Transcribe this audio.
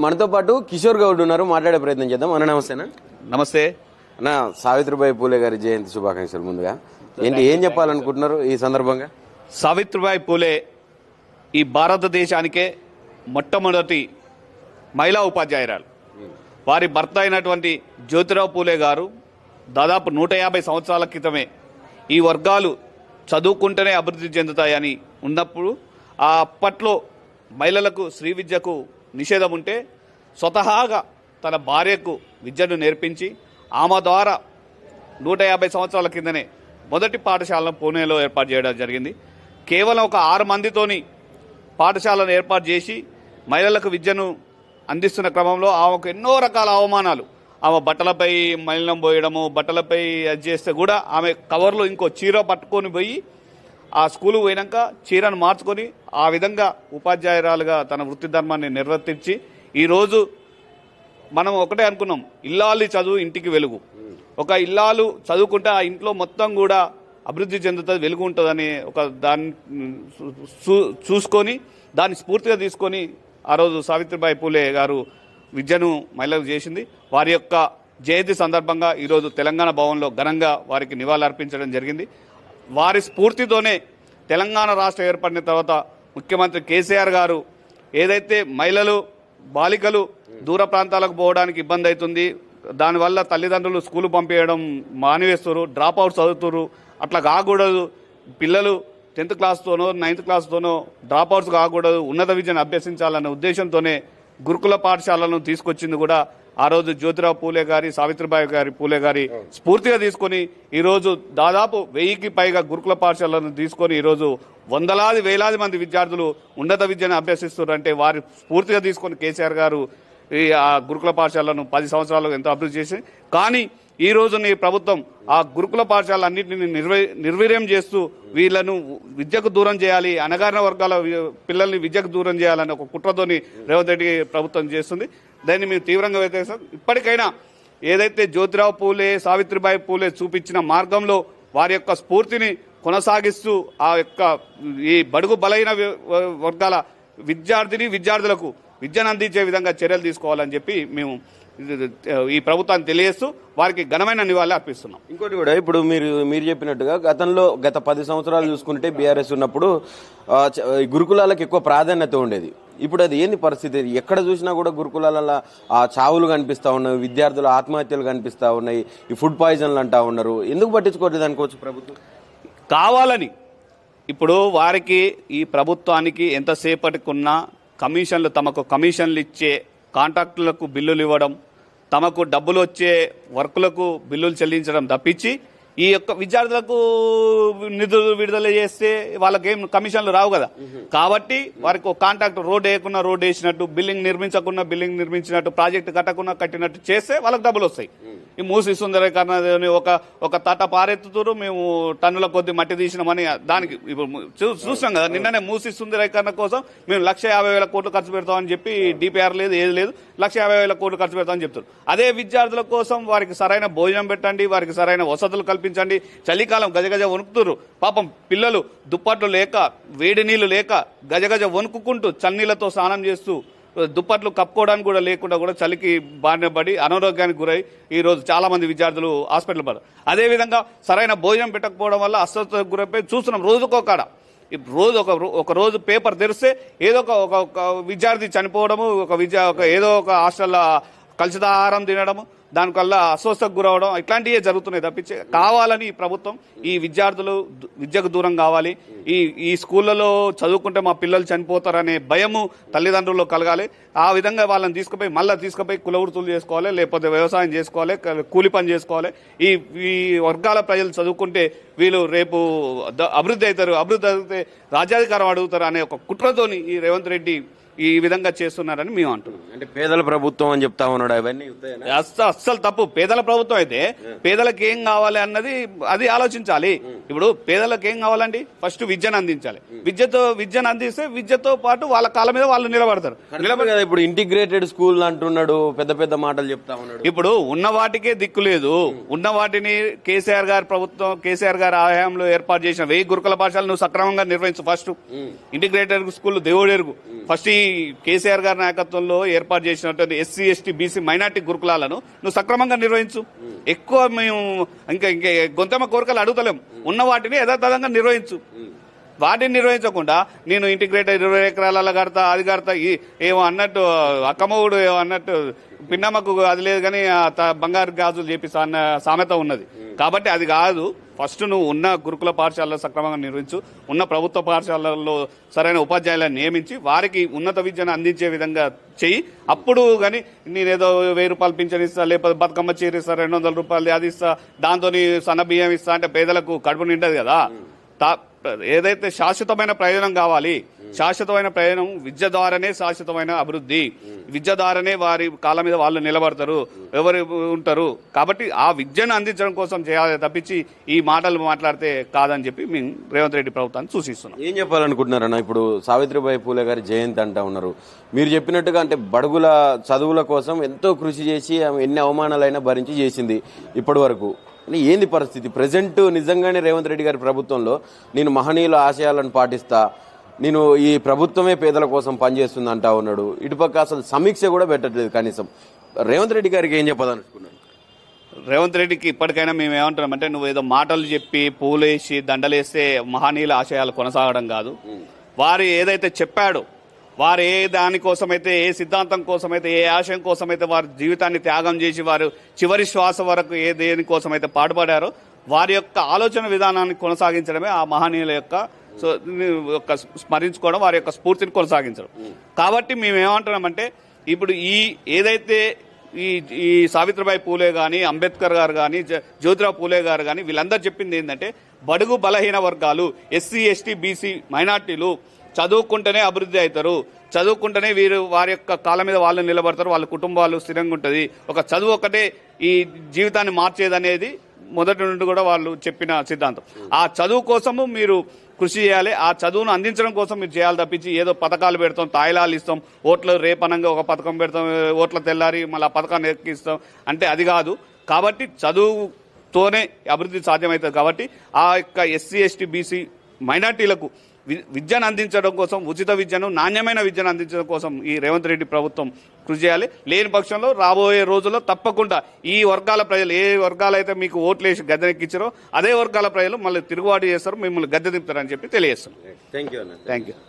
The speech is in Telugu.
మనతో పాటు కిషోర్ గౌడ్ ఉన్నారు, మాట్లాడే ప్రయత్నం చేద్దాం. అన్న నమస్తేనా? నమస్తే అన్న, సావిత్రిబాయి పూలే గారి జయంతి శుభాకాంక్షలు. ముందుగా ఏం చెప్పాలనుకుంటున్నారు ఈ సందర్భంగా? సావిత్రిబాయి పూలే ఈ భారతదేశానికే మొట్టమొదటి మహిళా ఉపాధ్యాయురాలు. వారి భర్త అయినటువంటి జ్యోతిరావు పూలే గారు దాదాపు 150 సంవత్సరాల క్రితమే ఈ వర్గాలు చదువుకుంటేనే అభివృద్ధి చెందుతాయని ఉన్నప్పుడు అప్పట్లో మహిళలకు స్త్రీ విద్యకు నిషేధం ఉంటే స్వతహాగా తన భార్యకు విద్యను నేర్పించి ఆమె ద్వారా 150 సంవత్సరాల కిందనే మొదటి పాఠశాలను పూణేలో ఏర్పాటు చేయడం జరిగింది. కేవలం ఒక 6 మందితోని పాఠశాలను ఏర్పాటు చేసి మహిళలకు విద్యను అందిస్తున్న క్రమంలో ఆమెకు ఎన్నో రకాల అవమానాలు, ఆమె బట్టలపై మలినం పోయడము, బట్టలపై అది చేస్తే కూడా ఆమె కవర్లో ఇంకో చీర పట్టుకొని పోయి ఆ స్కూలుకు పోయినాక చీరను మార్చుకొని ఆ విధంగా ఉపాధ్యాయురాలుగా తన వృత్తి ధర్మాన్ని నిర్వర్తించి ఈరోజు మనం ఒకటే అనుకున్నాం, ఇల్లాలి చదువు ఇంటికి వెలుగు. ఒక ఇల్లాలు చదువుకుంటే ఆ ఇంట్లో మొత్తం కూడా అభివృద్ధి చెందుతుంది, వెలుగు ఉంటుందని ఒక దాన్ని చూసుకొని దాన్ని స్ఫూర్తిగా తీసుకొని ఆ రోజు సావిత్రిబాయి పూలే గారు విద్యను మహిళలకు చేసింది. వారి యొక్క జయంతి సందర్భంగా ఈరోజు తెలంగాణ భవన్లో ఘనంగా వారికి నివాళులర్పించడం జరిగింది. వారి స్ఫూర్తితోనే తెలంగాణ రాష్ట్రం ఏర్పడిన తర్వాత ముఖ్యమంత్రి కేసీఆర్ గారు ఏదైతే మహిళలు బాలికలు దూర ప్రాంతాలకు పోవడానికి ఇబ్బంది అవుతుంది, దానివల్ల తల్లిదండ్రులు స్కూలు పంపించడం మానివేస్తారు, డ్రాప్ అవుట్స్ చదువుతారు, అట్లా కాకూడదు, పిల్లలు 10th క్లాస్తోనో 9th క్లాస్తోనో డ్రాప్ అవుట్స్ కాకూడదు, ఉన్నత విద్యను అభ్యసించాలనే ఉద్దేశంతోనే గురుకుల పాఠశాలను తీసుకొచ్చింది కూడా ఆ రోజు జ్యోతిరావు పూలే గారి, సావిత్రిబాయి గారి పూలే గారి స్ఫూర్తిగా తీసుకొని ఈరోజు దాదాపు 1000కి పైగా గురుకుల పాఠశాలను తీసుకొని ఈరోజు వందలాది వేలాది మంది విద్యార్థులు ఉన్నత విద్యను అభ్యసిస్తున్నారంటే వారి స్ఫూర్తిగా తీసుకొని కేసీఆర్ గారు ఆ గురుకుల పాఠశాలను 10 సంవత్సరాలు ఎంతో అభివృద్ధి చేసి, కానీ ఈ రోజు నీ ప్రభుత్వం ఆ గురుకుల పాఠశాలన్నింటినీ నిర్వీర్యం చేస్తూ వీళ్లను విద్యకు దూరం చేయాలి, అణగారిన వర్గాల పిల్లల్ని విద్యకు దూరం చేయాలని ఒక కుట్రతోని రేవంత్ రెడ్డి ప్రభుత్వం చేస్తుంది. దాన్ని మేము తీవ్రంగా వ్యతిరేకిస్తాం. ఇప్పటికైనా ఏదైతే జ్యోతిరావు పూలే, సావిత్రిబాయి పూలే చూపించిన మార్గంలో వారి యొక్క స్ఫూర్తిని కొనసాగిస్తూ ఆ యొక్క ఈ బడుగు బలైన వర్గాల విద్యార్థులకు విద్యను అందించే విధంగా చర్యలు తీసుకోవాలని చెప్పి మేము ఈ ప్రభుత్వాన్ని తెలియజేస్తూ వారికి ఘనమైన నివాళులు అర్పిస్తున్నాం. ఇంకోటి కూడా, ఇప్పుడు మీరు చెప్పినట్టుగా గత 10 సంవత్సరాలు చూసుకుంటే బీఆర్ఎస్ ఉన్నప్పుడు గురుకులాలకు ఎక్కువ ప్రాధాన్యత ఉండేది. ఇప్పుడు అది ఏంది పరిస్థితి? ఎక్కడ చూసినా కూడా గురుకులాల ఆ చావులు కనిపిస్తూ ఉన్నాయి, విద్యార్థుల ఆత్మహత్యలు కనిపిస్తూ ఉన్నాయి, ఈ ఫుడ్ పాయిజన్లు అంటూ ఉన్నారు. ఎందుకు పట్టించుకోవట్లేదు అనుకోవచ్చు ప్రభుత్వం? కావాలని ఇప్పుడు వారికి ఈ ప్రభుత్వానికి ఎంతసేపటికున్నా కమిషన్లు, తమకు కమిషన్లు ఇచ్చే కాంట్రాక్టులకు బిల్లులు ఇవ్వడం, తమకు డబ్బులు వచ్చే వర్కులకు బిల్లులు చెల్లించడం తప్పించి ఈ యొక్క విద్యార్థులకు నిధులు విడుదల చేస్తే వాళ్ళకేం కమిషన్లు రావు కదా. కాబట్టి వారికి ఒక కాంట్రాక్ట్ రోడ్ వేయకుండా రోడ్ వేసినట్టు, బిల్డింగ్ నిర్మించకుండా బిల్డింగ్ నిర్మించినట్టు, ప్రాజెక్టు కట్టకుండా కట్టినట్టు చేస్తే వాళ్ళకి డబ్బులు వస్తాయి. ఈ మూసి సుందరీకరణ ఒక తట పారెత్తుతూరు, మేము టన్నుల కొద్ది మట్టి తీసినామని దానికి ఇప్పుడు చూసాం కదా. నిన్ననే మూసి సుందరీకరణ కోసం మేము 150,000 కోట్లు ఖర్చు పెడతామని చెప్పి డిపిఆర్ లేదు, ఏది లేదు, 150,000 కోట్లు ఖర్చు పెడతామని చెప్తారు. అదే విద్యార్థుల కోసం వారికి సరైన భోజనం పెట్టండి, వారికి సరైన వసతులు కల్పించండి. చలికాలం గజగజ వణుకుతురు పాపం పిల్లలు, దుప్పట్లు లేక, వేడి నీళ్లు లేక గజగజ వణుకుంటూ చన్నీళ్లతో స్నానం చేస్తూ దుప్పట్లు కప్పుకోవడానికి కూడా లేకుండా కూడా చలికి బారిన పడి అనారోగ్యానికి గురై ఈరోజు చాలా మంది విద్యార్థులు హాస్పిటల్ పడరు. అదేవిధంగా సరైన భోజనం పెట్టకపోవడం వల్ల అస్వస్థతకు గురైపోయి చూస్తున్నాం. రోజుకోకాడ ఒక రోజు పేపర్ తెరిస్తే ఏదో ఒక విద్యార్థి చనిపోవడము, ఏదో ఒక హాస్టల్లో కలుషిత ఆహారం తినడము, దానివల్ల అస్వస్థకు గురవడం, ఇట్లాంటివే జరుగుతున్నాయి తప్పించి కావాలని ఈ ప్రభుత్వం ఈ విద్యార్థులు విద్యకు దూరం కావాలి, ఈ స్కూళ్ళలో చదువుకుంటే మా పిల్లలు చనిపోతారనే భయము తల్లిదండ్రుల్లో కలగాలి. ఆ విధంగా వాళ్ళని తీసుకుపోయి కుల వృత్తులు చేసుకోవాలి, లేకపోతే వ్యవసాయం చేసుకోవాలి, కూలి పని చేసుకోవాలి. ఈ వర్గాల ప్రజలు చదువుకుంటే వీళ్ళు రేపు అభివృద్ధి అయితే రాజ్యాధికారం అడుగుతారు అనే ఒక కుట్రతోని ఈ రేవంత్ రెడ్డి ఈ విధంగా చేస్తున్నారని మేము అంటున్నాం. అంటే పేదల ప్రభుత్వం అని చెప్తా ఉన్నాడు, అవన్నీ అస్సలు తప్పు. పేదల ప్రభుత్వం అయితే పేదలకు ఏం కావాలి అన్నది అది ఆలోచించాలి. ఇప్పుడు పేదలకు ఏం కావాలండి? ఫస్ట్ విద్యను అందించాలి. విద్యను అందిస్తే విద్యతో పాటు వాళ్ళ కాళ్ళ మీద వాళ్ళు నిలబడతారు. ఇప్పుడు ఇంటిగ్రేటెడ్ స్కూల్ అంటున్నాడు, పెద్ద పెద్ద మాటలు చెప్తా ఉన్నాడు. ఇప్పుడు ఉన్న వాటికే దిక్కు లేదు. ఉన్న వాటిని కేసీఆర్ గారి ప్రభుత్వం, కేసీఆర్ గారి ఆదాయంలో ఏర్పాటు చేసిన 1000 గురుకుల పాఠశాలను నువ్వు సక్రమంగా నిర్వహించు. ఫస్ట్ ఇంటిగ్రేటెడ్ స్కూల్ దేవుడెరుగు. ఫస్ట్ ఈ కేసీఆర్ గారి నాయకత్వంలో ఏర్పాటు చేసినటువంటి ఎస్సీ ఎస్టీ బీసీ మైనార్టీ గురుకులాలను నువ్వు సక్రమంగా నిర్వహించు. ఎక్కువ మేము ఇంకా గొంతెమ్మ కోరికలు అడుగుతలేం, ఉన్న వాటిని యథాతథంగా నిర్వహించు. వాటిని నిర్వహించకుండా నేను ఇంటిగ్రేటెడ్ 20 ఎకరాల కడతా అది కడతా ఏమో అన్నట్టు అక్కమ్మవుడు ఏమో అన్నట్టు పిన్నమ్మకు అది లేదు కానీ బంగారు గాజులు చేపిస్తా అన్న సామెత ఉన్నది. కాబట్టి అది కాదు. ఫస్ట్ నువ్వు ఉన్న గురుకుల పాఠశాలలో సక్రమంగా నిర్వహించు, ఉన్న ప్రభుత్వ పాఠశాలల్లో సరైన ఉపాధ్యాయులను నియమించి వారికి ఉన్నత విద్యను అందించే విధంగా చెయ్యి. అప్పుడు కానీ నేనేదో 1000 రూపాయలు పింఛన్ ఇస్తా, లేకపోతే బతుకమ్మ చీర ఇస్తా, 200 రూపాయలు అది ఇస్తా, దాంతో సన్న బియ్యం ఇస్తా అంటే పేదలకు కడుపు నిండదు కదా. ఏదైతే శాశ్వతమైన ప్రయోజనం కావాలి, శాశ్వతమైన ప్రయోజనం విద్య ద్వారానే శాశ్వతమైన అభివృద్ధి, విద్య ద్వారానే వారి కాళ్ళ మీద వాళ్ళు నిలబడతారు, ఎవరు ఉంటారు. కాబట్టి ఆ విద్యను అందించడం కోసం చేయాలి తప్పించి ఈ మాటలు మాట్లాడితే కాదని చెప్పి మేము రేవంత్ రెడ్డి ప్రభుత్వాన్ని సూచిస్తున్నాం. ఏం చెప్పాలనుకుంటున్నారన్న? ఇప్పుడు సావిత్రిబాయి పూలే గారి జయంతి అంటా ఉన్నారు. మీరు చెప్పినట్టుగా అంటే బడుగుల చదువుల కోసం ఎంతో కృషి చేసి ఆమె ఎన్ని అవమానాలైనా భరించి చేసింది ఇప్పటి వరకు. ఏంది పరిస్థితి ప్రజెంట్? నిజంగానే రేవంత్ రెడ్డి గారి ప్రభుత్వంలో నేను మహనీయుల ఆశయాలను పాటిస్తా, నేను ఈ ప్రభుత్వమే పేదల కోసం పనిచేస్తుంది అంటా ఉన్నాడు. ఇటుపక్క అసలు సమీక్ష కూడా పెట్టట్లేదు కనీసం. రేవంత్ రెడ్డి గారికి ఏం చెప్పాలనుకున్నారు? రేవంత్ రెడ్డికి ఇప్పటికైనా మేము ఏమంటున్నామంటే, నువ్వు ఏదో మాటలు చెప్పి పూలేసి దండలేస్తే మహనీయుల ఆశయాలు కొనసాగడం కాదు. వారు ఏదైతే చెప్పాడో, వారు ఏ దానికోసమైతే, ఏ సిద్ధాంతం కోసమైతే, ఏ ఆశయం కోసమైతే వారి జీవితాన్ని త్యాగం చేసి వారు చివరి శ్వాస వరకు ఏ దేనికోసమైతే పాటుపడారో వారి యొక్క ఆలోచన విధానాన్ని కొనసాగించడమే ఆ మహనీయుల యొక్క స్మరించుకోవడం, వారి యొక్క స్ఫూర్తిని కొనసాగించడం. కాబట్టి మేము ఏమంటున్నామంటే, ఇప్పుడు ఏదైతే ఈ సావిత్రిబాయి పూలే కానీ, అంబేద్కర్ గారు కానీ, జ్యోతిరావు పూలే గారు కానీ వీళ్ళందరూ చెప్పింది ఏంటంటే, బడుగు బలహీన వర్గాలు, ఎస్సీ ఎస్టీ బీసీ మైనార్టీలు చదువుకుంటేనే అభివృద్ధి అవుతారు, చదువుకుంటేనే వారి యొక్క కాళ్ళ మీద వాళ్ళు నిలబడతారు, వాళ్ళ కుటుంబాలు స్థిరంగా ఉంటుంది, ఒక చదువు ఒకటే ఈ జీవితాన్ని మార్చేదనేది మొదటి నుండి కూడా వాళ్ళు చెప్పిన సిద్ధాంతం. ఆ చదువు కోసము మీరు కృషి చేయాలి, ఆ చదువును అందించడం కోసం మీరు చేయాలి తప్పించి ఏదో పథకాలు పెడతాం, తాయిలాలు ఇస్తాం, ఓట్లు రేపనంగా ఒక పథకం పెడతాం, ఓట్ల తెల్లారి మళ్ళీ ఆ పథకాన్ని ఎక్కిస్తాం అంటే అది కాదు. కాబట్టి చదువుతోనే అభివృద్ధి సాధ్యమవుతుంది. కాబట్టి ఆ యొక్క ఎస్సీ ఎస్టీ బీసీ మైనార్టీలకు విద్యను అందించడం కోసం, ఉచిత విద్యను, నాణ్యమైన విద్యను అందించడం కోసం ఈ రేవంత్ రెడ్డి ప్రభుత్వం కృషి చేయాలి. లేని పక్షంలో రాబోయే రోజుల్లో తప్పకుండా ఈ వర్గాల ప్రజలు, ఏ వర్గాలైతే మీకు ఓట్లేసి గద్దెనెక్కించారో అదే వర్గాల ప్రజలు మళ్ళీ తిరుగుబాటు చేస్తారు, మిమ్మల్ని గద్దె దింపుతారని చెప్పి తెలియజేస్తున్నాం. Thank you.